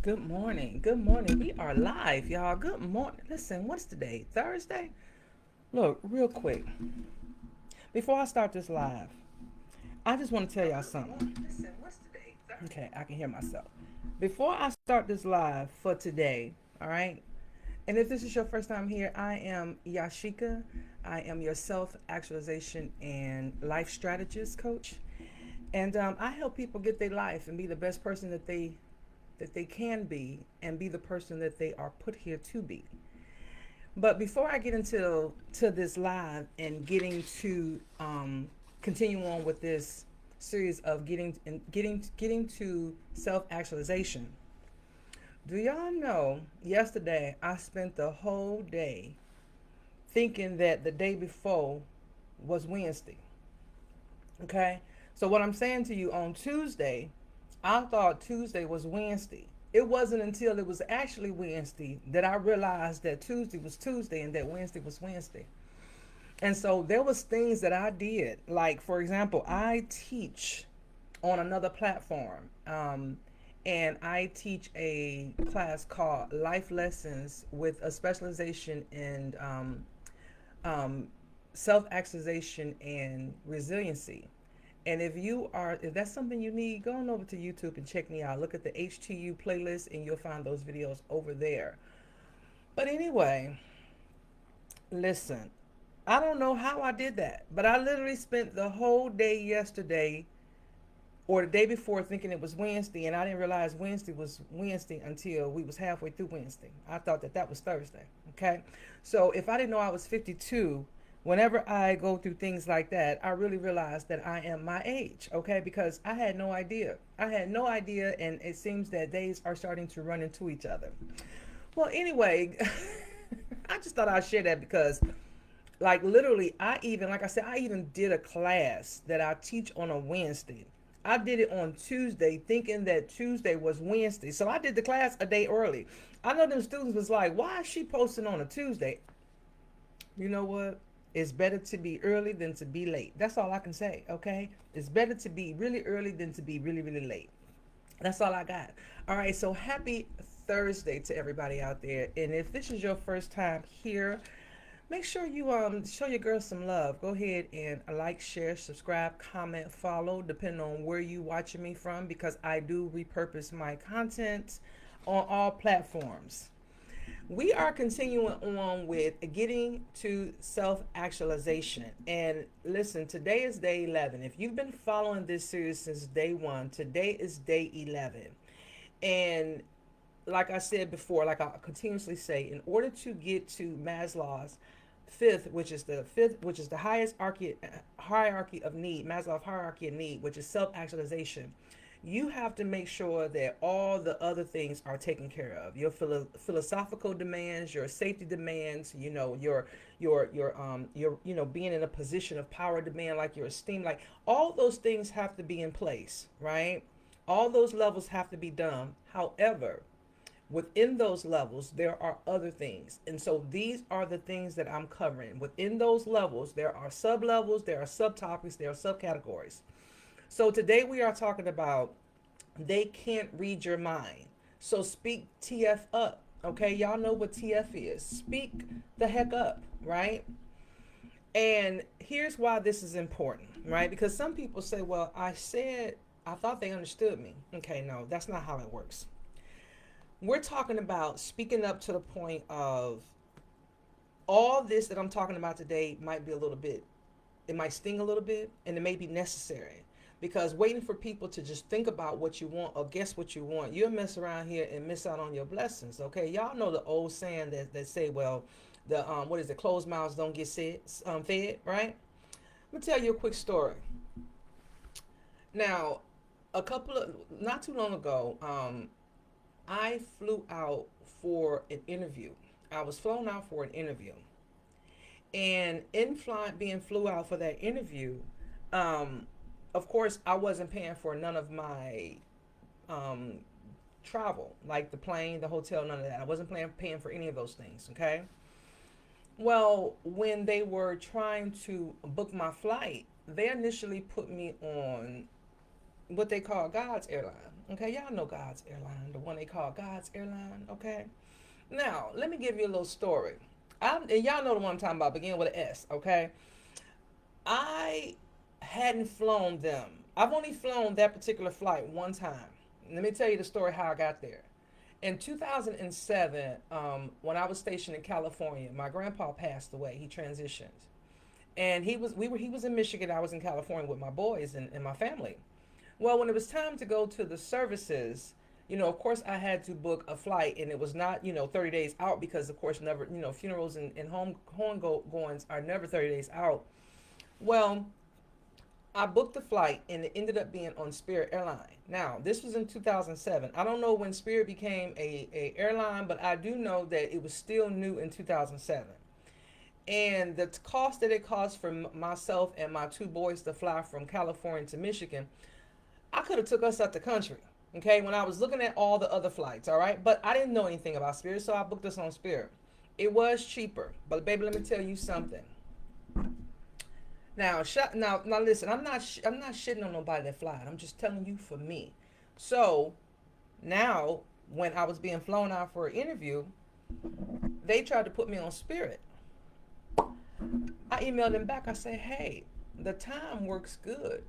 Good morning. Good morning. We are live, y'all. Good morning. Listen, what's today? Thursday? Look, real quick. Before I start this live, I just want to tell y'all something. Okay, I can hear myself. Before I start this live for today, all right? And if this is your first time here, I am Yasheka. I am your self-actualization and life strategist coach. And I help people get their life and be the best person that they can be and be the person that they are put here to be. But before I get into this live and getting to continue on with this series of getting to self actualization, do y'all know? Yesterday I spent the whole day thinking that the day before was Wednesday. Okay, so what I'm saying to you on Tuesday, I thought Tuesday was Wednesday. It wasn't until it was actually Wednesday that I realized that Tuesday was Tuesday and that Wednesday was Wednesday. And so there was things that I did. Like, for example, I teach on another platform. And I teach a class called Life Lessons with a specialization in self-actualization and resiliency. And if that's something you need, go on over to YouTube and check me out. Look at the HTU playlist and you'll find those videos over there. But anyway, listen, I don't know how I did that, but I literally spent the whole day yesterday or the day before thinking it was Wednesday, and I didn't realize Wednesday was Wednesday until we was halfway through Wednesday. I thought that was Thursday. Okay, so if I didn't know I was 52, whenever I go through things like that, I really realize that I am my age. Okay, because I had no idea. I had no idea, and it seems that days are starting to run into each other. Well, anyway, I just thought I'd share that because like literally like I said, I even did a class that I teach on a Wednesday. I did it on Tuesday thinking that Tuesday was Wednesday, so I did the class a day early. I know them students was like, why is she posting on a Tuesday? You know what, it's better to be early than to be late. That's all I can say. Okay, it's better to be really early than to be really really late. That's all I got. All right, so happy Thursday to everybody out there. And if this is your first time here, make sure you show your girl some love. Go ahead and like, share, subscribe, comment, follow, depending on where you watching me from, because I do repurpose my content on all platforms. We are continuing on with getting to self-actualization. And listen, today is day 11. If you've been following this series since day 1, today is day 11. And like I said before, like I continuously say, in order to get to Maslow's which is the highest hierarchy of need, Maslow's hierarchy of need, which is self-actualization, you have to make sure that all the other things are taken care of. Your philosophical demands, your safety demands, your being in a position of power demand, like your esteem, like all those things have to be in place, right? All those levels have to be done. However, within those levels, there are other things. And so these are the things that I'm covering. Within those levels, there are sub levels, there are subtopics, there are subcategories. So today we are talking about they can't read your mind. So speak TF up. Okay, y'all know what TF is. Speak the heck up, right? And here's why this is important, right? Because some people say, well, I thought they understood me. Okay, no, that's not how it works. We're talking about speaking up to the point of all this that I'm talking about today might be a little bit, it might sting a little bit, and it may be necessary. Because waiting for people to just think about what you want or guess what you want, you'll mess around here and miss out on your blessings. Okay, y'all know the old saying that say, well, the what is it? Closed mouths don't get fed, right? Let me tell you a quick story. Now, not too long ago, I flew out for an interview. I was flown out for an interview. And being flew out for that interview, um, of course, I wasn't paying for none of my um, travel, like the plane, the hotel, none of that. I wasn't paying for any of those things, okay? Well, when they were trying to book my flight, they initially put me on, what they call God's airline. Okay, y'all know God's airline, the one they call God's airline. Okay, now let me give you a little story. And y'all know the one I'm talking about, begin with an S. Okay, I hadn't flown them. I've only flown that particular flight one time. Let me tell you the story how I got there. In 2007, when I was stationed in California, my grandpa passed away. He transitioned, and he was in Michigan. I was in California with my boys and my family. Well, when it was time to go to the services, of course, I had to book a flight, and it was not 30 days out because, of course, never funerals and home goings are never 30 days out. Well, I booked the flight and it ended up being on Spirit Airline. Now, this was in 2007. I don't know when Spirit became a airline, but I do know that it was still new in 2007. And the cost that it cost for myself and my two boys to fly from California to Michigan, I could have took us out the country. Okay, when I was looking at all the other flights, all right, but I didn't know anything about Spirit, so I booked this on Spirit. It was cheaper, but baby, let me tell you something. Now, listen. I'm not shitting on nobody that flies. I'm just telling you for me. So now, when I was being flown out for an interview, they tried to put me on Spirit. I emailed them back. I said, "Hey, the time works good.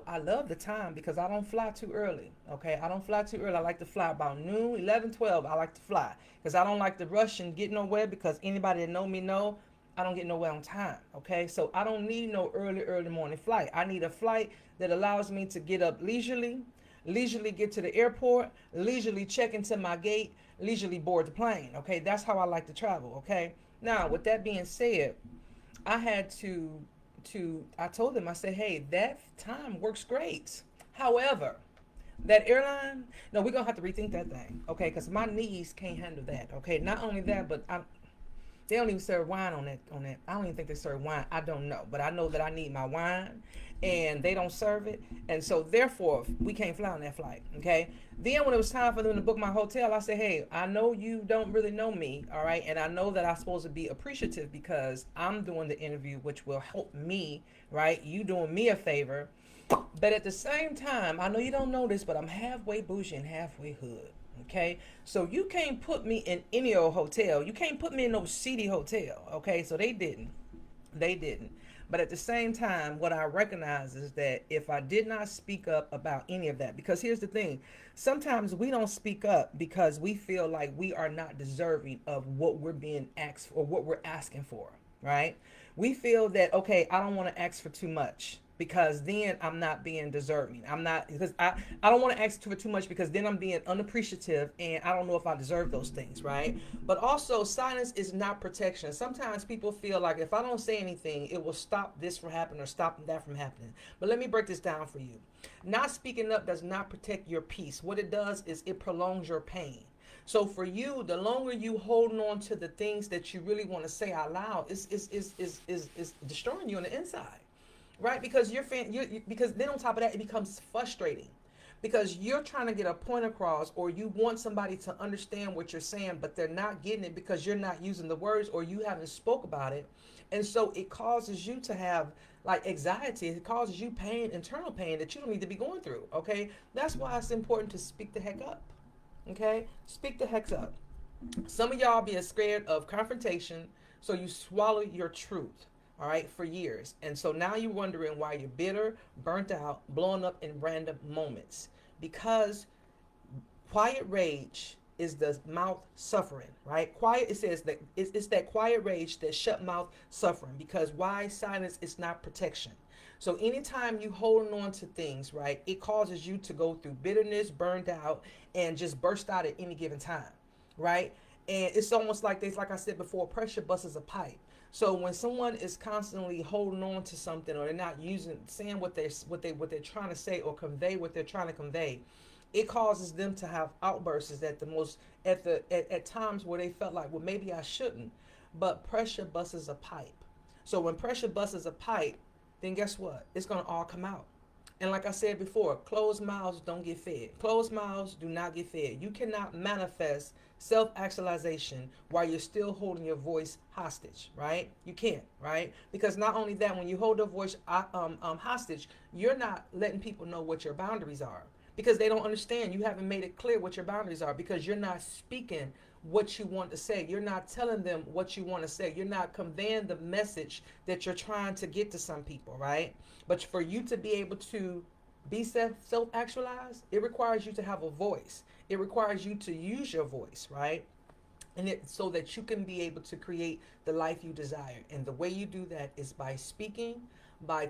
I love the time because I don't fly too early. Okay, I don't fly too early. I like to fly about noon, 11, 12. I like to fly because I don't like to rush and get nowhere. Because anybody that know me know." I don't get nowhere on time, okay? So I don't need no early morning flight. I need a flight that allows me to get up leisurely get to the airport, leisurely check into my gate, leisurely board the plane, okay? That's how I like to travel, okay? Now, with that being said, I had I told them, I said, hey, that time works great. However, that airline, no, we're going to have to rethink that thing, okay? Because my knees can't handle that, okay? Not only that, but they don't even serve wine on that. I don't even think they serve wine. I don't know, but I know that I need my wine, and they don't serve it, and so therefore we can't fly on that flight. Okay. Then when it was time for them to book my hotel, I said, "Hey, I know you don't really know me, all right, and I know that I'm supposed to be appreciative because I'm doing the interview, which will help me, right? You doing me a favor, but at the same time, I know you don't know this, but I'm halfway bougie and halfway hood." Okay, so you can't put me in any old hotel. You can't put me in no seedy hotel. Okay, so they didn't. But at the same time, what I recognize is that if I did not speak up about any of that, because here's the thing, sometimes we don't speak up because we feel like we are not deserving of what we're being asked for or what we're asking for, right? We feel that, okay, I don't want to ask for too much because then I'm not being deserving. I don't want to ask for too much because then I'm being unappreciative and I don't know if I deserve those things, right? But also silence is not protection. Sometimes people feel like if I don't say anything, it will stop this from happening or stop that from happening. But let me break this down for you. Not speaking up does not protect your peace. What it does is it prolongs your pain. So for you, the longer you holding on to the things that you really want to say out loud, is destroying you on the inside. Right, because because then on top of that, it becomes frustrating, because you're trying to get a point across, or you want somebody to understand what you're saying, but they're not getting it because you're not using the words or you haven't spoke about it, and so it causes you to have like anxiety. It causes you pain, internal pain that you don't need to be going through. Okay, that's why it's important to speak the heck up. Okay, speak the heck up. Some of y'all be scared of confrontation, so you swallow your truth. All right, for years. And so now you're wondering why you're bitter, burnt out, blowing up in random moments. Because quiet rage is the mouth suffering, right? Quiet, it says that it's that quiet rage that shut mouth suffering. Because why silence is not protection. So anytime you holding on to things, right, it causes you to go through bitterness, burned out, and just burst out at any given time, right? And it's almost like this, like I said before, pressure busts a pipe. So when someone is constantly holding on to something, or they're not saying what they're trying to say or convey what they're trying to convey, it causes them to have outbursts at times where they felt like, well, maybe I shouldn't. But pressure busts a pipe. So when pressure busts a pipe, then guess what? It's gonna all come out. And like I said before, closed mouths don't get fed. Closed mouths do not get fed. You cannot manifest self-actualization while you're still holding your voice hostage, right? You can't, right? Because not only that, when you hold your voice hostage, you're not letting people know what your boundaries are, because they don't understand. You haven't made it clear what your boundaries are, because you're not speaking what you want to say. You're not telling them what you want to say. You're not conveying the message that you're trying to get to some people, right? But for you to be able to be self-actualized, it requires you to have a voice. It requires you to use your voice, right? And it so that you can be able to create the life you desire. And the way you do that is by speaking, by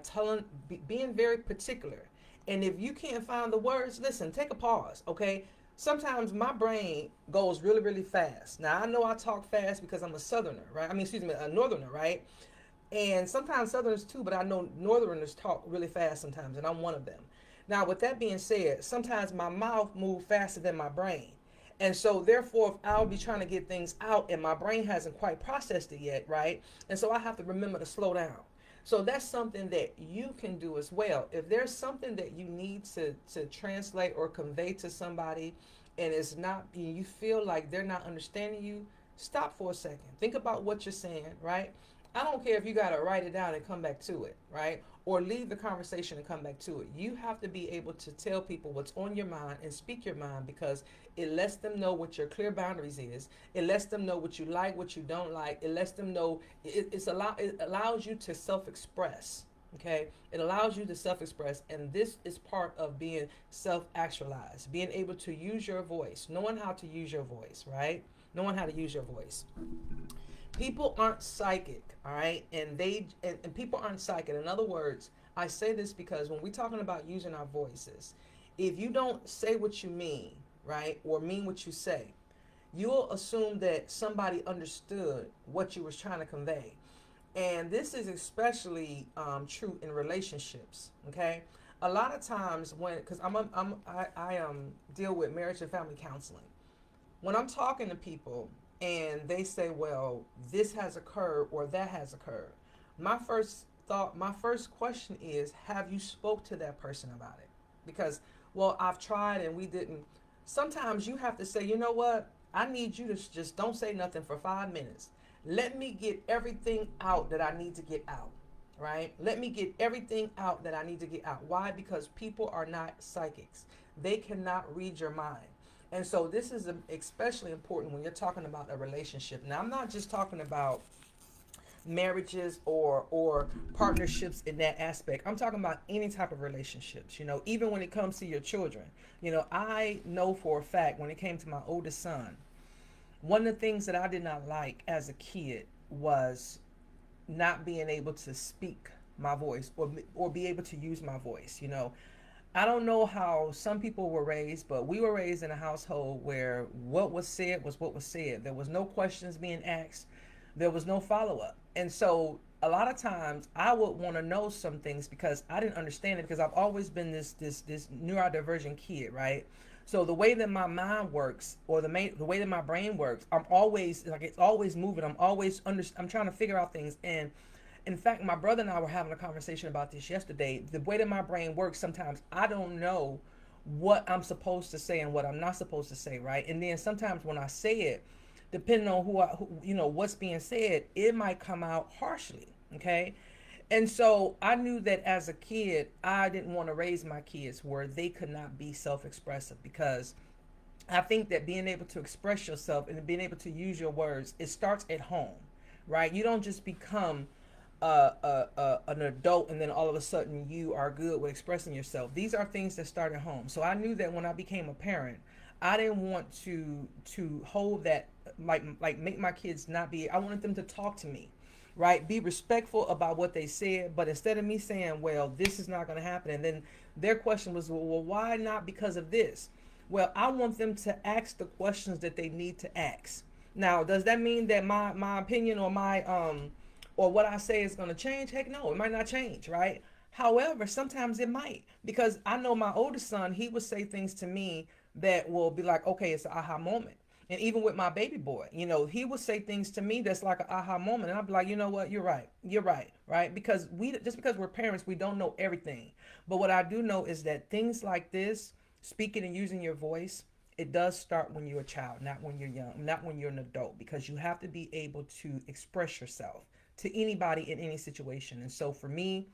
being very particular. And if you can't find the words, listen, take a pause, okay? Sometimes my brain goes really, really fast. Now I know I talk fast because I'm a southerner, right? I mean, excuse me, a northerner, right? And sometimes southerners too, but I know northerners talk really fast sometimes, and I'm one of them. Now, with that being said, sometimes my mouth moves faster than my brain. And so, therefore, if I'll be trying to get things out and my brain hasn't quite processed it yet, right? And so I have to remember to slow down. So that's something that you can do as well. If there's something that you need to translate or convey to somebody, and it's not, you feel like they're not understanding you, stop for a second. Think about what you're saying, right? I don't care if you got to write it down and come back to it, right? Or leave the conversation and come back to it. You have to be able to tell people what's on your mind and speak your mind, because it lets them know what your clear boundaries is. It lets them know what you like, what you don't like. It lets them know it allows you to self-express. Okay, it allows you to self-express, and this is part of being self-actualized, being able to use your voice, knowing how to use your voice, right? Knowing how to use your voice. People aren't psychic, all right? And people aren't psychic. In other words, I say this because when we're talking about using our voices, if you don't say what you mean, right, or mean what you say, you'll assume that somebody understood what you was trying to convey. And this is especially true in relationships, okay? A lot of times when, because I deal with marriage and family counseling. When I'm talking to people and they say, well, this has occurred or that has occurred, my first question is, have you spoke to that person about it? Because, well, I've tried and we didn't. Sometimes you have to say, you know what? I need you to just don't say nothing for 5 minutes. Let me get everything out that I need to get out, right? Let me get everything out that I need to get out. Why? Because people are not psychics. They cannot read your mind. And so this is especially important when you're talking about a relationship. Now, I'm not just talking about marriages or partnerships in that aspect. I'm talking about any type of relationships, even when it comes to your children. I know for a fact when it came to my oldest son, one of the things that I did not like as a kid was not being able to speak my voice or be able to use my voice. I don't know how some people were raised, but we were raised in a household where what was said was what was said. There was no questions being asked. There was no follow-up. And so a lot of times I would want to know some things because I didn't understand it, because I've always been this neurodivergent kid, right? So the way that my mind works, or the way that my brain works, I'm always like, it's always moving. I'm trying to figure out things. And in fact, my brother and I were having a conversation about this yesterday. The way that my brain works, sometimes I don't know what I'm supposed to say and what I'm not supposed to say, right? And then sometimes when I say it, depending on what's being said, it might come out harshly, okay? And so I knew that as a kid, I didn't want to raise my kids where they could not be self-expressive, because I think that being able to express yourself and being able to use your words, it starts at home, right? You don't just become an adult and then all of a sudden you are good with expressing yourself. These are things that start at home. So I knew that when I became a parent, I didn't want to hold that, like make my kids not be. I wanted them to talk to me, right? Be respectful about what they said, but instead of me saying, well, this is not going to happen, and then their question was, well, why not? Because of this. Well, I want them to ask the questions that they need to ask. Now, does that mean that my opinion or my or what I say is going to change? Heck no, it might not change, right? However, sometimes it might, because I know my oldest son, he would say things to me that will be like, okay, it's an aha moment. And even with my baby boy, he would say things to me that's like an aha moment, and I'd be like, you know what, you're right, right? Because we just because we're parents, we don't know everything. But what I do know is that things like this, speaking and using your voice, it does start when you're a child, not when you're young, not when you're an adult, because you have to be able to express yourself to anybody in any situation. And so for me,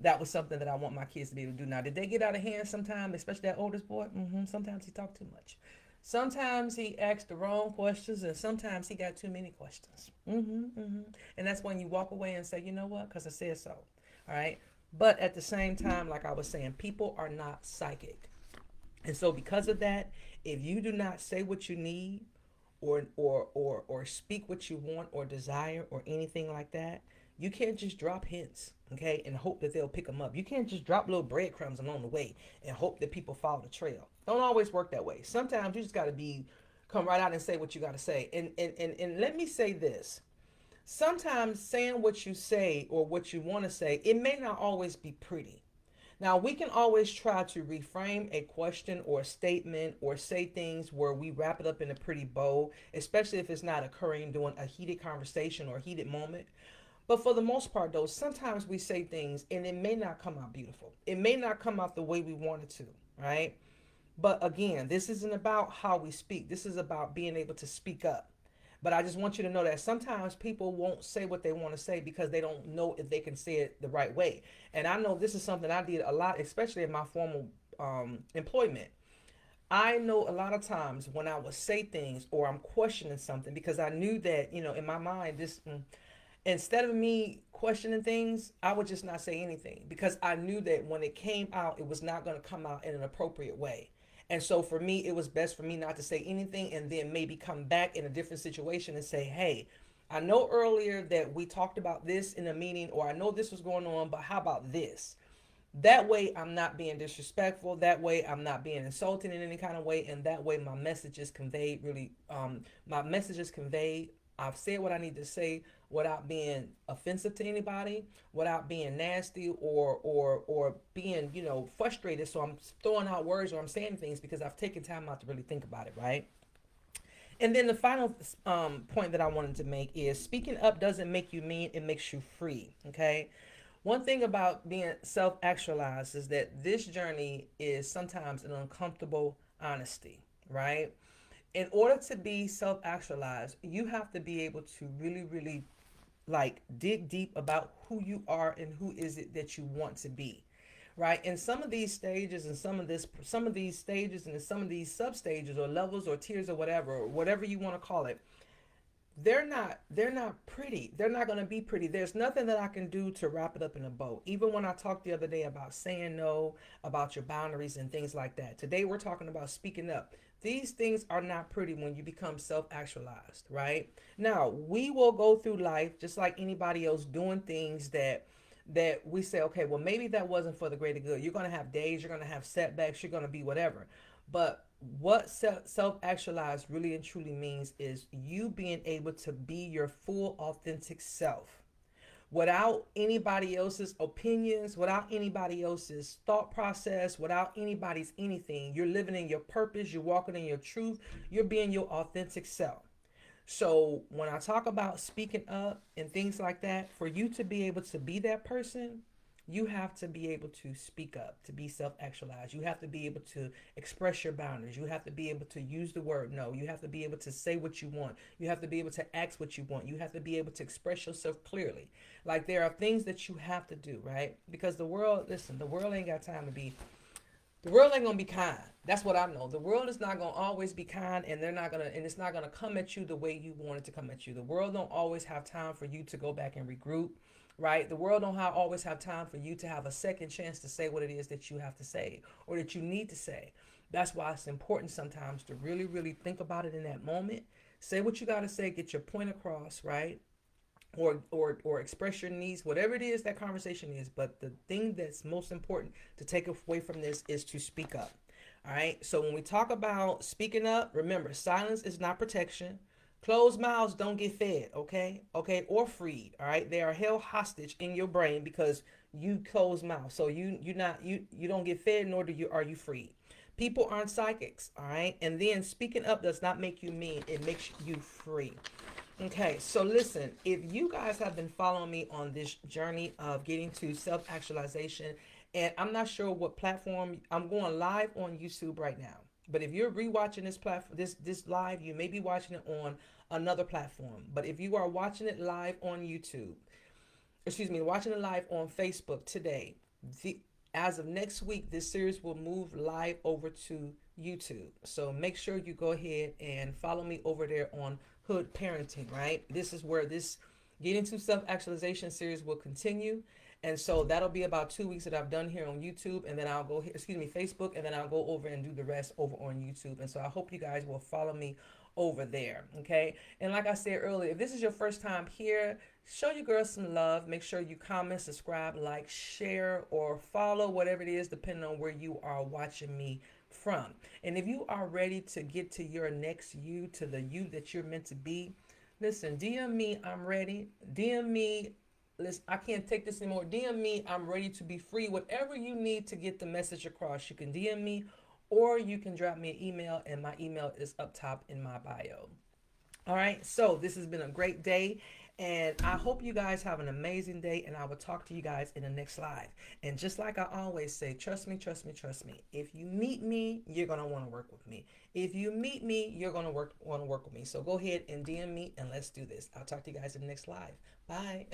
that was something that I want my kids to be able to do. Now, did they get out of hand sometimes, especially that oldest boy? Sometimes he talked too much. Sometimes he asked the wrong questions, and sometimes he got too many questions. And that's when you walk away and say, you know what, because I said so. All right. But at the same time, like I was saying, people are not psychic. And so because of that, if you do not say what you need, or speak what you want or desire or anything like that, you can't just drop hints, okay, and hope that they'll pick them up. You can't just drop little breadcrumbs along the way and hope that people follow the trail. Don't always work that way. Sometimes you just got to come right out and say what you got to say. And let me say this. Sometimes saying what you say or what you want to say, it may not always be pretty. Now, we can always try to reframe a question or a statement or say things where we wrap it up in a pretty bow, especially if it's not occurring during a heated conversation or a heated moment. But for the most part, though, sometimes we say things and it may not come out beautiful. It may not come out the way we want it to, right? But again, this isn't about how we speak. This is about being able to speak up. But I just want you to know that sometimes people won't say what they want to say because they don't know if they can say it the right way. And I know this is something I did a lot, especially in my formal employment. I know a lot of times when I would say things or I'm questioning something because I knew that, in my mind, instead of me questioning things, I would just not say anything because I knew that when it came out, it was not going to come out in an appropriate way. And so for me, it was best for me not to say anything and then maybe come back in a different situation and say, hey, I know earlier that we talked about this in a meeting, or I know this was going on, but how about this? That way, I'm not being disrespectful. That way, I'm not being insulting in any kind of way. And that way, my message is conveyed really, my message is conveyed. I've said what I need to say without being offensive to anybody, without being nasty or being, frustrated. So I'm throwing out words or I'm saying things because I've taken time out to really think about it, right? And then the final point that I wanted to make is speaking up doesn't make you mean, it makes you free, okay? One thing about being self actualized is that this journey is sometimes an uncomfortable honesty, right? In order to be self actualized, you have to be able to really, really like dig deep about who you are and who is it that you want to be, right? And some of these stages and some of these stages and some of these sub stages or levels or tiers or whatever you want to call it, they're not pretty. They're not going to be pretty. There's nothing that I can do to wrap it up in a bow. Even when I talked the other day about saying no, about your boundaries and things like that. Today we're talking about speaking up. These things are not pretty when you become self-actualized, right? Now, we will go through life just like anybody else doing things that we say, okay, well, maybe that wasn't for the greater good. You're going to have days, you're going to have setbacks, you're going to be whatever. But what self-actualized really and truly means is you being able to be your full authentic self without anybody else's opinions, without anybody else's thought process, without anybody's anything. You're living in your purpose, you're walking in your truth, you're being your authentic self. So when I talk about speaking up and things like that, for you to be able to be that person, you have to be able to speak up, to be self-actualized. You have to be able to express your boundaries. You have to be able to use the word no. You have to be able to say what you want. You have to be able to ask what you want. You have to be able to express yourself clearly. Like there are things that you have to do, right? Because the world, listen, the world ain't got time to be the world ain't gonna be kind. That's what I know. The world is not gonna always be kind, and it's not gonna come at you the way you want it to come at you. The world don't always have time for you to go back and regroup, right? The world don't always have time for you to have a second chance to say what it is that you have to say or that you need to say. That's why it's important sometimes to really, really think about it in that moment. Say what you gotta say, get your point across, right? Or express your needs, whatever it is that conversation is. But the thing that's most important to take away from this is to speak up. All right. So when we talk about speaking up, remember, silence is not protection. Closed mouths don't get fed, okay? Okay, or freed. All right. They are held hostage in your brain because you close mouth. So you don't get fed, nor are you freed. People aren't psychics, all right? And then speaking up does not make you mean, it makes you free. Okay, so listen, if you guys have been following me on this journey of getting to self actualization, and I'm not sure what platform I'm going live on YouTube right now. But if you're rewatching this platform, this live, you may be watching it on another platform. But if you are watching it live on YouTube, excuse me, watching it live on Facebook today, the, as of next week, this series will move live over to YouTube. So make sure you go ahead and follow me over there on Hood Parenting, right? This is where this Getting to Self Actualization series will continue. And so that'll be about 2 weeks that I've done here on YouTube, and then I'll go, excuse me, Facebook, and then I'll go over and do the rest over on YouTube. And so I hope you guys will follow me over there, okay? And like I said earlier, if this is your first time here, show your girl some love. Make sure you comment, subscribe, like, share, or follow, whatever it is, depending on where you are watching me from. And if you are ready to get to your next you, to the you that you're meant to be, listen, DM me, I'm ready. DM me, listen, I can't take this anymore. DM me, I'm ready to be free. Whatever you need to get the message across, you can DM me or you can drop me an email, and my email is up top in my bio. All right, so this has been a great day, and I hope you guys have an amazing day, and I will talk to you guys in the next live. And just like I always say, trust me, trust me, trust me. If you meet me, you're going to want to work with me. If you meet me, you're going to want to work with me. So go ahead and DM me, and let's do this. I'll talk to you guys in the next live. Bye.